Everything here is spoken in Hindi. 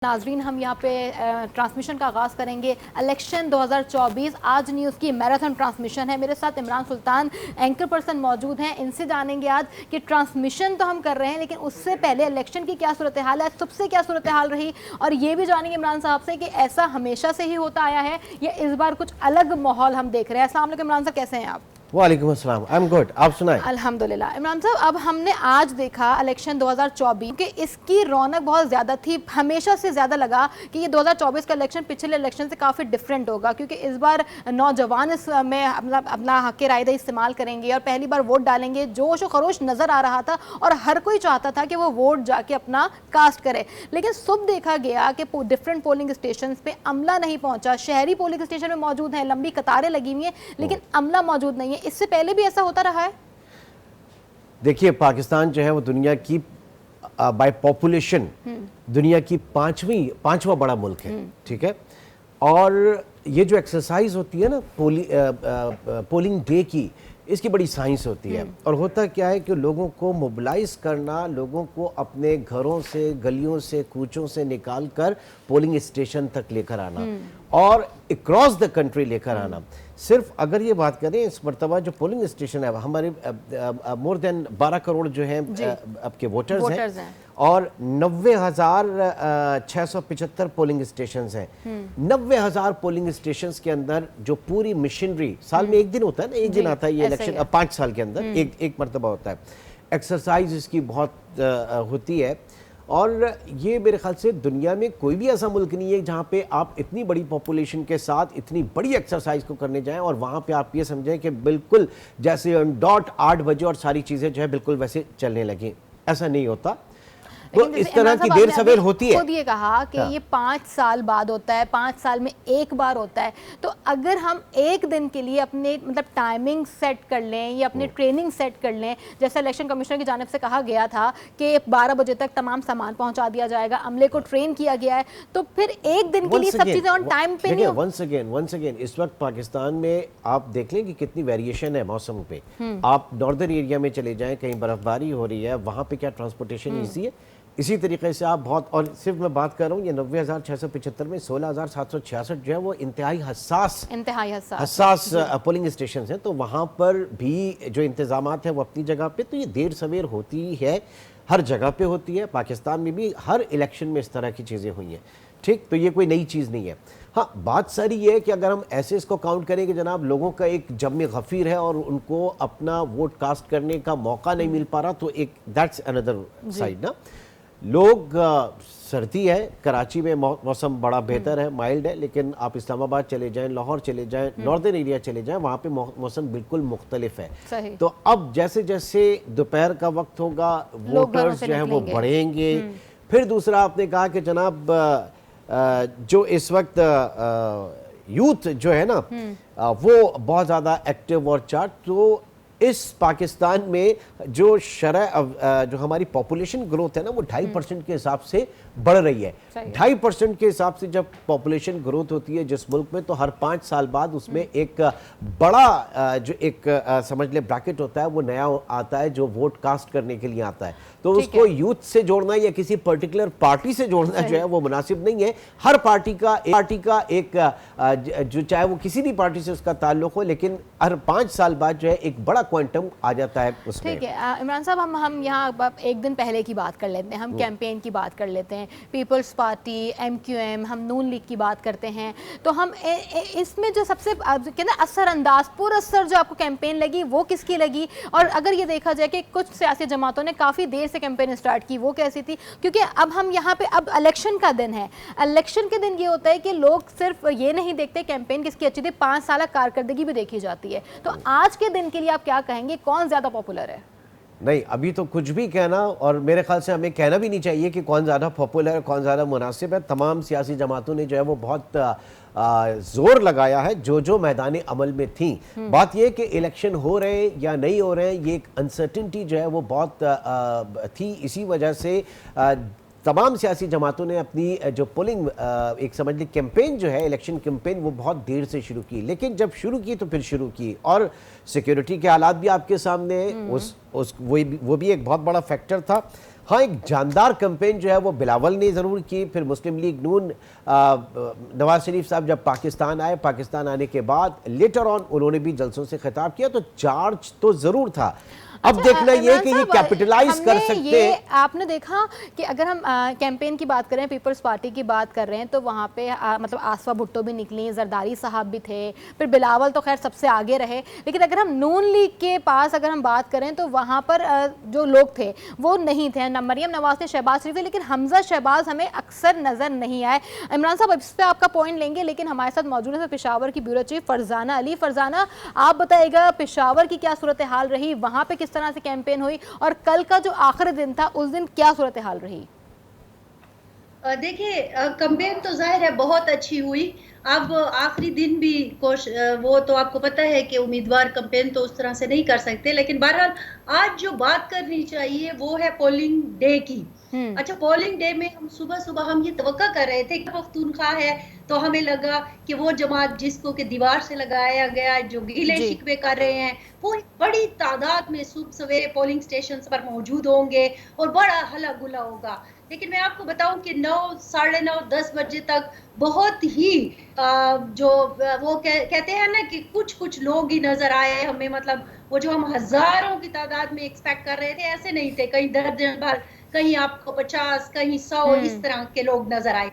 नाजरीन, हम यहाँ पे ट्रांसमिशन का आगाज़ करेंगे। इलेक्शन 2024 आज न्यूज़ की मैराथन ट्रांसमिशन है। मेरे साथ इमरान सुल्तान एंकर पर्सन मौजूद हैं। इनसे जानेंगे आज कि ट्रांसमिशन तो हम कर रहे हैं, लेकिन उससे पहले इलेक्शन की क्या सूरत हाल है, सबसे क्या सूरत हाल रही, और ये भी जानेंगे इमरान साहब से कि ऐसा हमेशा से ही होता आया है या इस बार कुछ अलग माहौल हम देख रहे हैं। अस्सलाम वालेकुम इमरान साहब, कैसे हैं आप? वालेकुम अस्सलाम, आई एम गुड, आप सुनाएं। अल्हम्दुलिल्लाह। इमरान साहब, अब हमने आज देखा इलेक्शन 2024 कि इसकी रौनक बहुत ज़्यादा थी। हमेशा से ज़्यादा लगा कि ये 2024 का इलेक्शन पिछले इलेक्शन से काफ़ी डिफरेंट होगा, क्योंकि इस बार नौजवान इसमें अपना हक़ राय इस्तेमाल करेंगे और पहली बार वोट डालेंगे। जोश और खरोश नज़र आ रहा था और हर कोई चाहता था कि वो वोट जाके अपना कास्ट करे, लेकिन सुबह देखा गया कि डिफरेंट पोलिंग स्टेशन पे अमला नहीं पहुँचा। शहरी पोलिंग स्टेशन में मौजूद हैं, लंबी कतारें लगी हुई हैं, लेकिन अमला मौजूद नहीं है। इससे पहले भी ऐसा होता रहा है? देखिए, पाकिस्तान जो है वो दुनिया की बाय पॉपुलेशन दुनिया की पांचवा बड़ा मुल्क है, ठीक है। और ये जो एक्सरसाइज होती है ना पोलिंग डे की, इसकी बड़ी साइंस होती है। और होता क्या है कि लोगों को मोबिलाइज करना, लोगों को अपने घरों से, गलियों से, कूचों से निकाल कर पोलिंग स्टेशन तक लेकर आना और अक्रॉस द कंट्री लेकर आना। सिर्फ अगर ये बात करें, इस मरतबा जो पोलिंग स्टेशन है हमारे मोर देन 12 करोड़ जो हैं आपके वोटर्स हैं और 90,675 पोलिंग स्टेशंस हैं। 90,000 पोलिंग स्टेशंस के अंदर जो पूरी मशीनरी, साल में एक दिन होता है ना, एक दिन आता है ये इलेक्शन, 5 साल के अंदर एक मरतबा होता है। एक्सरसाइज इसकी बहुत होती है और ये मेरे ख्याल से दुनिया में कोई भी ऐसा मुल्क नहीं है जहाँ पे आप इतनी बड़ी पॉपुलेशन के साथ इतनी बड़ी एक्सरसाइज को करने जाएं और वहाँ पे आप ये समझें कि बिल्कुल जैसे डॉट 8 बजे और सारी चीज़ें जो है बिल्कुल वैसे चलने लगें। ऐसा नहीं होता। तो इस तरह की देर सवेर होती है। खुद ये कहा कि ये 5 साल बाद होता है, 5 साल में एक बार होता है। तो अगर हम एक दिन के लिए अपने टाइमिंग सेट कर लें या अपने ट्रेनिंग सेट कर लें, जैसे इलेक्शन कमिश्नर की जानिब से कहा गया था कि 12 बजे तक तमाम सामान पहुंचा दिया जाएगा, अमले को ट्रेन किया गया है, तो फिर एक दिन के लिए सब चीजें ऑन टाइम पे नहीं। वंस अगेन इस वक्त पाकिस्तान में आप देख लें कि कितनी वेरिएशन है मौसम पे। आप नॉर्दर्न एरिया में चले जाएं, कहीं बर्फबारी हो रही है, वहां पे क्या ट्रांसपोर्टेशन ईजी है। इसी तरीके से आप बहुत, और सिर्फ मैं बात कर रहा हूँ ये 90,675 में 16,766 जो है वो इंतहाई हसास पोलिंग स्टेशन हैं। तो वहाँ पर भी जो इंतजामात हैं वो अपनी जगह पे, तो ये देर सवेर होती है, हर जगह पे होती है। पाकिस्तान में भी हर इलेक्शन में इस तरह की चीज़ें हुई हैं, ठीक। तो ये कोई नई चीज़ नहीं है। हाँ, बात सारी ये है कि अगर हम ऐसे इसको काउंट करें कि जनाब लोगों का एक जम गफीर है और उनको अपना वोट कास्ट करने का मौका नहीं मिल पा रहा, तो एक दैट्स अनदर साइड ना। लोग सर्दी है, कराची में मौसम बड़ा बेहतर है, माइल्ड है, लेकिन आप इस्लामाबाद चले जाएं, लाहौर चले जाएं, नॉर्दर्न एरिया चले जाएं, वहाँ पे मौसम बिल्कुल मुख्तलिफ है। तो अब जैसे जैसे दोपहर का वक्त होगा, वोटर्स जो है वो बढ़ेंगे। फिर दूसरा आपने कहा कि जनाब जो इस वक्त यूथ जो है ना वो बहुत ज़्यादा एक्टिव और चार्ज, तो इस पाकिस्तान में जो जो हमारी पॉपुलेशन ग्रोथ है ना वो 2.5% के हिसाब से बढ़ रही है। 2.5% के हिसाब से जब पॉपुलेशन ग्रोथ होती है जिस मुल्क में, तो हर 5 साल बाद उसमें एक बड़ा जो एक समझ ले ब्रैकेट होता है वो नया आता है जो वोट कास्ट करने के लिए आता है। तो उसको यूथ से जोड़ना या किसी पर्टिकुलर पार्टी से जोड़ना जो है वो मुनासिब नहीं है। हर पार्टी का एक जो चाहे वो किसी भी पार्टी से उसका ताल्लुक हो, लेकिन हर 5 साल बाद जो है एक बड़ा क्वांटम आ जाता है उसमें। ठीक है इमरान साहब, हम यहाँ एक दिन पहले की बात कर लेते हैं, हम कैंपेन की बात कर लेते हैं। पीपल्स पार्टी, MQM, हम नून लीग की बात करते हैं। तो हम इसमें जो सबसे कहते हैं असरअंदाज पुरअसर जो आपको कैंपेन लगी वो किसकी लगी? और अगर ये देखा जाए कि कुछ सियासी जमातों ने काफ़ी देर से कैंपेन स्टार्ट की, वो कैसी थी? क्योंकि अब हम यहाँ पे अब इलेक्शन का दिन है। इलेक्शन के दिन ये होता है कि लोग सिर्फ ये नहीं देखते कैंपेन किसकी अच्छी थी, 5 साल कारकर्दगी भी देखी जाती है। तो आज के दिन के लिए आप क्या कहेंगे, कौन ज़्यादा पॉपुलर है? नहीं, अभी तो कुछ भी कहना, और मेरे ख्याल से हमें कहना भी नहीं चाहिए कि कौन ज़्यादा पॉपुलर है, कौन ज़्यादा मुनासिब है। तमाम सियासी जमातों ने जो है वो बहुत जोर लगाया है जो मैदान अमल में थी। बात यह कि इलेक्शन हो रहे हैं या नहीं हो रहे हैं, ये एक अनसर्टिनिटी जो है वो बहुत थी। इसी वजह से तमाम सियासी जमातों ने अपनी जो पोलिंग एक समझ ली कैंपेन जो है, इलेक्शन कैंपेन, वो बहुत देर से शुरू की। लेकिन जब शुरू की तो फिर शुरू की, और सिक्योरिटी के हालात भी आपके सामने, वो भी एक बहुत बड़ा फैक्टर था। हाँ, एक जानदार कैंपेन जो है वो बिलावल ने ज़रूर की, फिर मुस्लिम लीग नून नवाज शरीफ साहब जब पाकिस्तान आए, पाकिस्तान आने के बाद लेटर ऑन उन्होंने भी जलसों से खिताब किया, तो चार्ज तो ज़रूर था। अब अच्छा, देखना ये कि ये कैपिटलाइज कर सकते हैं। आपने देखा कि अगर हम कैंपेन की बात करें, पीपल्स पार्टी की बात कर रहे हैं, तो वहाँ पे मतलब आसफा भुट्टो भी निकली, जरदारी साहब भी थे, फिर बिलावल तो खैर सबसे आगे रहे। लेकिन अगर हम नून लीग के पास अगर हम बात करें तो वहाँ पर जो लोग थे वो नहीं थे, मरियम नवाज थे, शहबाज शरीफ थे, लेकिन हमजा शहबाज हमें अक्सर नज़र नहीं आए। इमरान साहब इस पर आपका पॉइंट लेंगे, लेकिन हमारे साथ मौजूद है पेशावर की ब्यूरो चीफ फरजाना अली। फरजाना, आप बताइएगा पेशावर की क्या सूरत हाल रही, वहाँ पे किस तरह से कैंपेन हुई, और कल का जो आखिरी दिन था उस दिन क्या सूरत हाल रही? देखिए, कैंपेन तो जाहिर है बहुत अच्छी हुई। अब आखिरी दिन भी वो तो आपको पता है कि उम्मीदवार कैंपेन तो उस तरह से नहीं कर सकते, लेकिन बहरहाल आज जो बात करनी चाहिए वो है पोलिंग डे की। अच्छा, पोलिंग डे में हम सुबह हम ये तवक्का कर रहे थे कि पख्तूनख्वा है, तो हमें लगा कि वो जमात जिसको कि दीवार से लगाया गया, जो गीले शिकवे कर रहे हैं, वो बड़ी तादाद में सुबह सवेरे पोलिंग स्टेशन पर मौजूद होंगे और बड़ा हला गुला होगा। लेकिन मैं आपको बताऊं कि 9, साढ़े 9, 10 बजे तक बहुत ही जो वो कहते हैं ना कि कुछ लोग ही नजर आए हमें, मतलब वो जो हम हजारों की तादाद में एक्सपेक्ट कर रहे थे ऐसे नहीं थे। कहीं दर्जन भर, कहीं आपको 50, कहीं 100 इस तरह के लोग नजर आए।